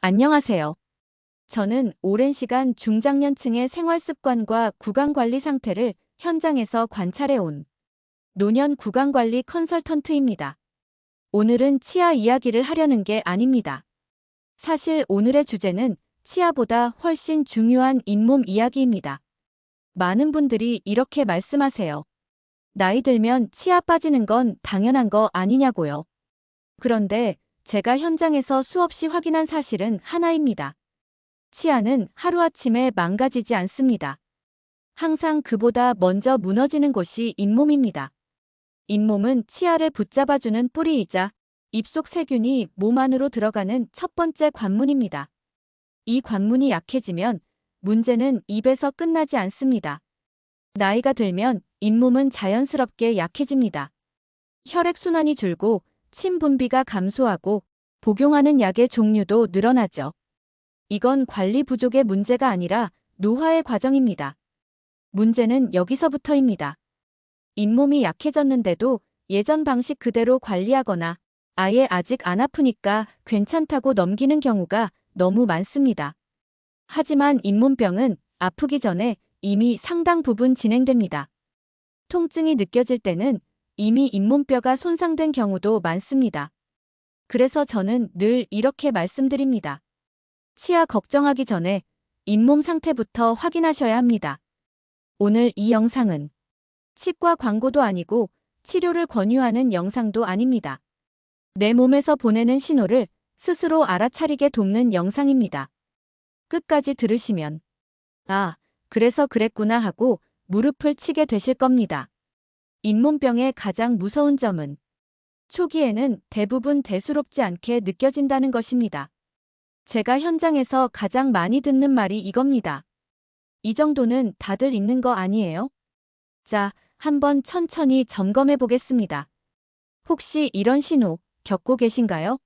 안녕하세요. 저는 오랜 시간 중장년층의 생활 습관과 구강 관리 상태를 현장에서 관찰해 온 노년 구강 관리 컨설턴트입니다. 오늘은 치아 이야기를 하려는 게 아닙니다. 사실 오늘의 주제는 치아보다 훨씬 중요한 잇몸 이야기입니다. 많은 분들이 이렇게 말씀하세요. 나이 들면 치아 빠지는 건 당연한 거 아니냐고요. 그런데 제가 현장에서 수없이 확인한 사실은 하나입니다. 치아는 하루아침에 망가지지 않습니다. 항상 그보다 먼저 무너지는 곳이 잇몸입니다. 잇몸은 치아를 붙잡아주는 뿌리이자 입속 세균이 몸 안으로 들어가는 첫 번째 관문입니다. 이 관문이 약해지면 문제는 입에서 끝나지 않습니다. 나이가 들면 잇몸은 자연스럽게 약해집니다. 혈액순환이 줄고 침 분비가 감소하고 복용하는 약의 종류도 늘어나죠. 이건 관리 부족의 문제가 아니라 노화의 과정입니다. 문제는 여기서부터입니다. 잇몸이 약해졌는데도 예전 방식 그대로 관리하거나 아예 아직 안 아프니까 괜찮다고 넘기는 경우가 너무 많습니다. 하지만 잇몸병은 아프기 전에 이미 상당 부분 진행됩니다. 통증이 느껴질 때는 이미 잇몸뼈가 손상된 경우도 많습니다. 그래서 저는 늘 이렇게 말씀드립니다. 치아 걱정하기 전에 잇몸 상태부터 확인하셔야 합니다. 오늘 이 영상은 치과 광고도 아니고 치료를 권유하는 영상도 아닙니다. 내 몸에서 보내는 신호를 스스로 알아차리게 돕는 영상입니다. 끝까지 들으시면 아, 그래서 그랬구나 하고 무릎을 치게 되실 겁니다. 잇몸병의 가장 무서운 점은 초기에는 대부분 대수롭지 않게 느껴진다는 것입니다. 제가 현장에서 가장 많이 듣는 말이 이겁니다. 이 정도는 다들 있는 거 아니에요? 자, 한번 천천히 점검해 보겠습니다. 혹시 이런 신호 겪고 계신가요?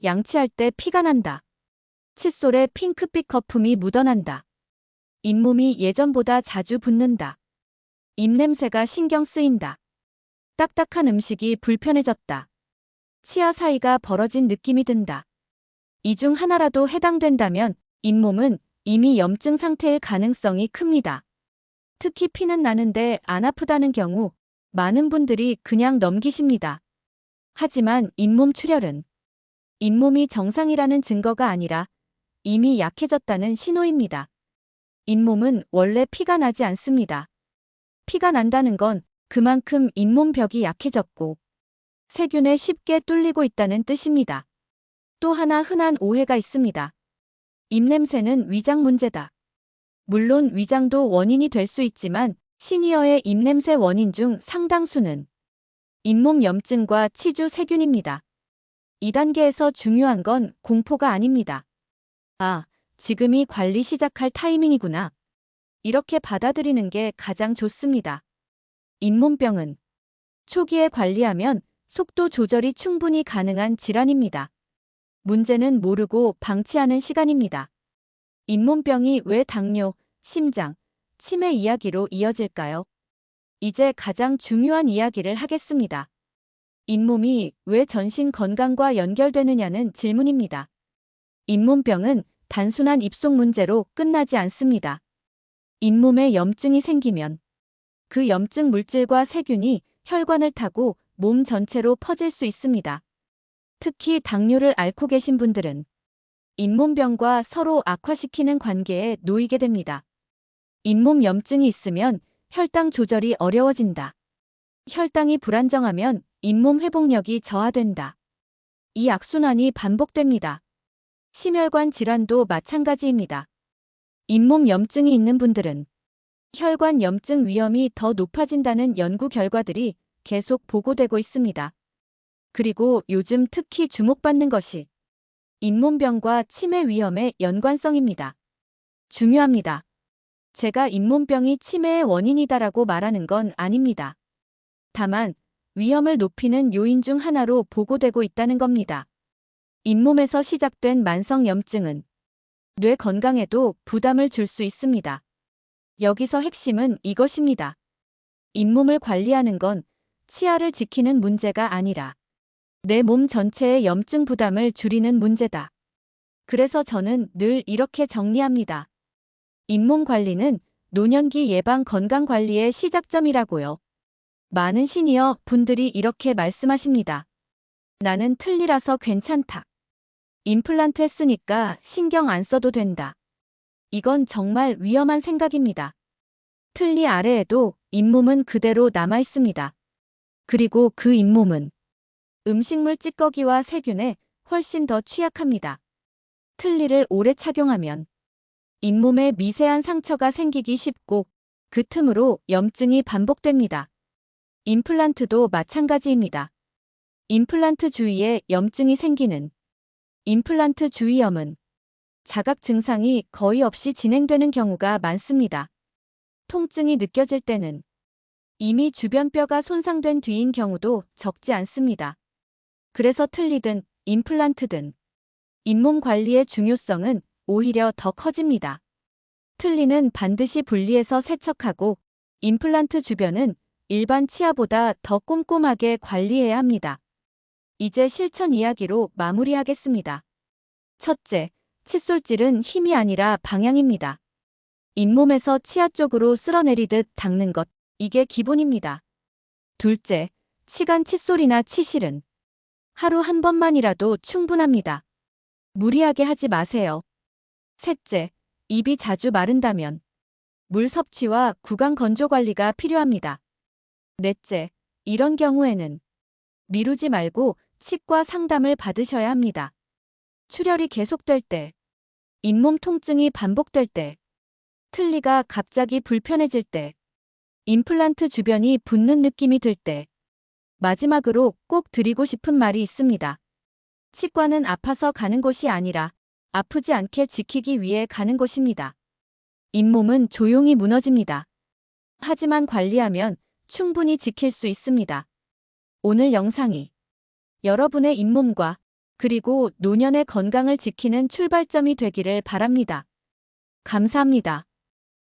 양치할 때 피가 난다. 칫솔에 핑크빛 거품이 묻어난다. 잇몸이 예전보다 자주 붓는다. 입냄새가 신경 쓰인다. 딱딱한 음식이 불편해졌다. 치아 사이가 벌어진 느낌이 든다. 이 중 하나라도 해당된다면 잇몸은 이미 염증 상태일 가능성이 큽니다. 특히 피는 나는데 안 아프다는 경우 많은 분들이 그냥 넘기십니다. 하지만 잇몸 출혈은 잇몸이 정상이라는 증거가 아니라 이미 약해졌다는 신호입니다. 잇몸은 원래 피가 나지 않습니다. 피가 난다는 건 그만큼 잇몸벽이 약해졌고 세균에 쉽게 뚫리고 있다는 뜻입니다. 또 하나 흔한 오해가 있습니다. 입냄새는 위장 문제다. 물론 위장도 원인이 될 수 있지만 시니어의 입냄새 원인 중 상당수는 잇몸 염증과 치주 세균입니다. 2단계에서 중요한 건 공포가 아닙니다. 아, 지금이 관리 시작할 타이밍이구나. 이렇게 받아들이는 게 가장 좋습니다. 잇몸병은 초기에 관리하면 속도 조절이 충분히 가능한 질환입니다. 문제는 모르고 방치하는 시간입니다. 잇몸병이 왜 당뇨, 심장, 치매 이야기로 이어질까요? 이제 가장 중요한 이야기를 하겠습니다. 잇몸이 왜 전신 건강과 연결되느냐는 질문입니다. 잇몸병은 단순한 입속 문제로 끝나지 않습니다. 잇몸에 염증이 생기면 그 염증 물질과 세균이 혈관을 타고 몸 전체로 퍼질 수 있습니다. 특히 당뇨를 앓고 계신 분들은 잇몸병과 서로 악화시키는 관계에 놓이게 됩니다. 잇몸 염증이 있으면 혈당 조절이 어려워진다. 혈당이 불안정하면 잇몸 회복력이 저하된다. 이 악순환이 반복됩니다. 심혈관 질환도 마찬가지입니다. 잇몸 염증이 있는 분들은 혈관 염증 위험이 더 높아진다는 연구 결과들이 계속 보고되고 있습니다. 그리고 요즘 특히 주목받는 것이 잇몸병과 치매 위험의 연관성입니다. 중요합니다. 제가 잇몸병이 치매의 원인이다라고 말하는 건 아닙니다. 다만 위험을 높이는 요인 중 하나로 보고되고 있다는 겁니다. 잇몸에서 시작된 만성 염증은 뇌 건강에도 부담을 줄 수 있습니다. 여기서 핵심은 이것입니다. 잇몸을 관리하는 건 치아를 지키는 문제가 아니라 내 몸 전체의 염증 부담을 줄이는 문제다. 그래서 저는 늘 이렇게 정리합니다. 잇몸 관리는 노년기 예방 건강 관리의 시작점이라고요. 많은 시니어 분들이 이렇게 말씀하십니다. 나는 틀니라서 괜찮다. 임플란트 했으니까 신경 안 써도 된다. 이건 정말 위험한 생각입니다. 틀니 아래에도 잇몸은 그대로 남아 있습니다. 그리고 그 잇몸은 음식물 찌꺼기와 세균에 훨씬 더 취약합니다. 틀니를 오래 착용하면 잇몸에 미세한 상처가 생기기 쉽고 그 틈으로 염증이 반복됩니다. 임플란트도 마찬가지입니다. 임플란트 주위에 염증이 생기는 임플란트 주위염은 자각 증상이 거의 없이 진행되는 경우가 많습니다. 통증이 느껴질 때는 이미 주변 뼈가 손상된 뒤인 경우도 적지 않습니다. 그래서 틀니든 임플란트든 잇몸 관리의 중요성은 오히려 더 커집니다. 틀니는 반드시 분리해서 세척하고 임플란트 주변은 일반 치아보다 더 꼼꼼하게 관리해야 합니다. 이제 실천 이야기로 마무리하겠습니다. 첫째, 칫솔질은 힘이 아니라 방향입니다. 잇몸에서 치아 쪽으로 쓸어내리듯 닦는 것, 이게 기본입니다. 둘째, 치간 칫솔이나 치실은 하루 한 번만이라도 충분합니다. 무리하게 하지 마세요. 셋째, 입이 자주 마른다면 물 섭취와 구강 건조 관리가 필요합니다. 넷째, 이런 경우에는 미루지 말고 치과 상담을 받으셔야 합니다. 출혈이 계속될 때, 잇몸 통증이 반복될 때, 틀니가 갑자기 불편해질 때, 임플란트 주변이 붓는 느낌이 들 때, 마지막으로 꼭 드리고 싶은 말이 있습니다. 치과는 아파서 가는 곳이 아니라 아프지 않게 지키기 위해 가는 곳입니다. 잇몸은 조용히 무너집니다. 하지만 관리하면 충분히 지킬 수 있습니다. 오늘 영상이 여러분의 잇몸과 그리고 노년의 건강을 지키는 출발점이 되기를 바랍니다. 감사합니다.